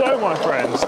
So my friends,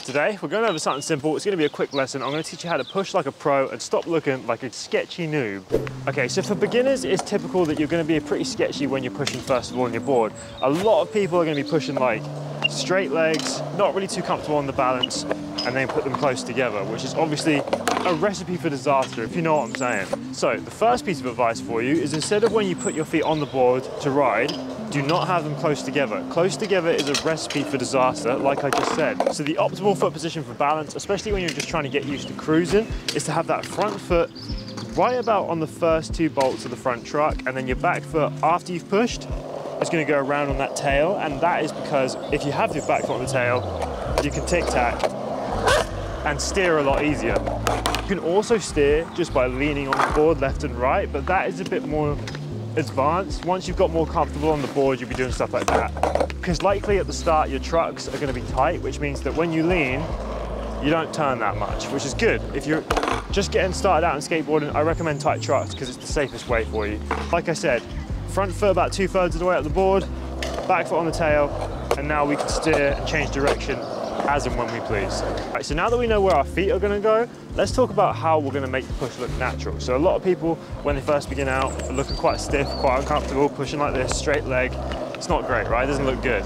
today we're going over something simple. It's going to be a quick lesson. I'm going to teach you how to push like a pro and stop looking like a sketchy noob. Okay, so for beginners, it's typical that you're going to be pretty sketchy when you're pushing first of all on your board. A lot of people are going to be pushing like straight legs, not really too comfortable on the balance, and then put them close together, which is obviously a recipe for disaster, if you know what I'm saying. So the first piece of advice for you is, instead of when you put your feet on the board to ride, do not have them close together. Close together is a recipe for disaster, like I just said. So the optimal foot position for balance, especially when you're just trying to get used to cruising, is to have that front foot right about on the first two bolts of the front truck, and then your back foot, after you've pushed, is going to go around on that tail. And that is because if you have your back foot on the tail, you can tic-tac and steer a lot easier. You can also steer just by leaning on the board left and right, but that is a bit more advanced. Once you've got more comfortable on the board, you'll be doing stuff like that. Because likely at the start, your trucks are going to be tight, which means that when you lean, you don't turn that much, which is good. If you're just getting started out in skateboarding, I recommend tight trucks because it's the safest way for you. Like I said, front foot about 2/3 of the way up the board, back foot on the tail, and now we can steer and change direction as and when we please. Right, so now that we know where our feet are going to go, let's talk about how we're going to make the push look natural. So a lot of people, when they first begin out, are looking quite stiff, quite uncomfortable, pushing like this, straight leg. It's not great, right? It doesn't look good.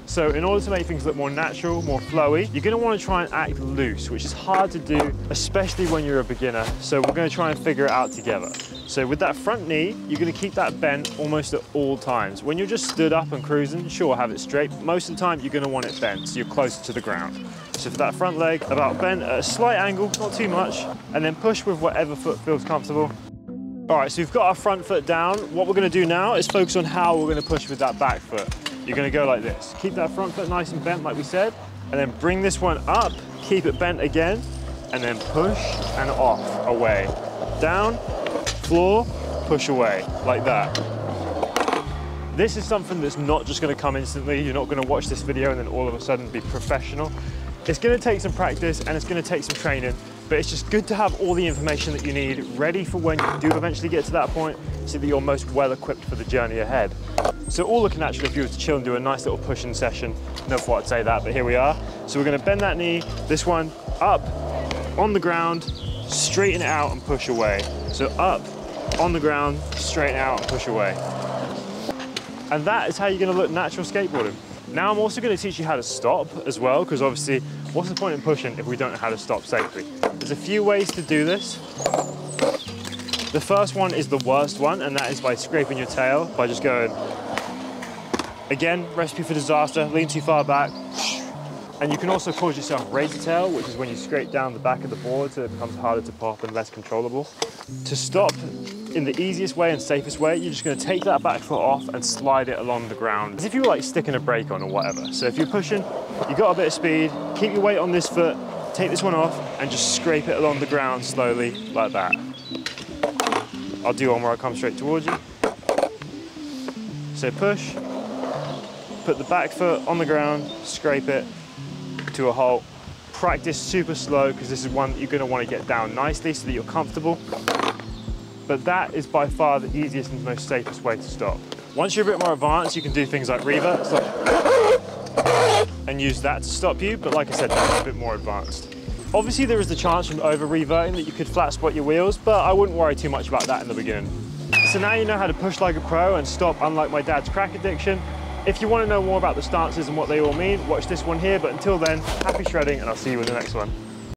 So in order to make things look more natural, more flowy, you're going to want to try and act loose, which is hard to do, especially when you're a beginner. So we're going to try and figure it out together. So with that front knee, you're going to keep that bent almost at all times. When you're just stood up and cruising, sure, have it straight. Most of the time, you're going to want it bent, so you're closer to the ground. So for that front leg, about bent at a slight angle, not too much, and then push with whatever foot feels comfortable. All right, so we've got our front foot down. What we're going to do now is focus on how we're going to push with that back foot. You're going to go like this. Keep that front foot nice and bent, like we said, and then bring this one up, keep it bent again, and then push and off, away. Down, floor, push away, like that. This is something that's not just going to come instantly. You're not going to watch this video and then all of a sudden be professional. It's going to take some practice and it's going to take some training, but it's just good to have all the information that you need ready for when you do eventually get to that point, so that you're most well equipped for the journey ahead. So all looking natural if you were to chill and do a nice little pushing session. Never thought I'd say that, but here we are. So we're going to bend that knee, this one up on the ground, straighten it out and push away. So up on the ground, straighten out and push away. And that is how you're going to look natural skateboarding. Now I'm also going to teach you how to stop as well, because obviously, what's the point in pushing if we don't know how to stop safely? There's a few ways to do this. The first one is the worst one, and that is by scraping your tail, by just going, again, recipe for disaster, lean too far back. And you can also cause yourself razor tail, which is when you scrape down the back of the board so it becomes harder to pop and less controllable. To stop in the easiest way and safest way, you're just going to take that back foot off and slide it along the ground, as if you were like sticking a brake on or whatever. So if you're pushing, you got a bit of speed, keep your weight on this foot, take this one off and just scrape it along the ground slowly, like that. I'll do one where I come straight towards you. So push, put the back foot on the ground, scrape it to a halt. Practice super slow, because this is one that you're going to want to get down nicely so that you're comfortable. But that is by far the easiest and most safest way to stop. Once you're a bit more advanced, you can do things like reverts, and use that to stop you. But like I said, that's a bit more advanced. Obviously, there is the chance from over-reverting that you could flat spot your wheels, but I wouldn't worry too much about that in the beginning. So now you know how to push like a pro and stop unlike my dad's crack addiction. If you want to know more about the stances and what they all mean, watch this one here. But until then, happy shredding, and I'll see you in the next one.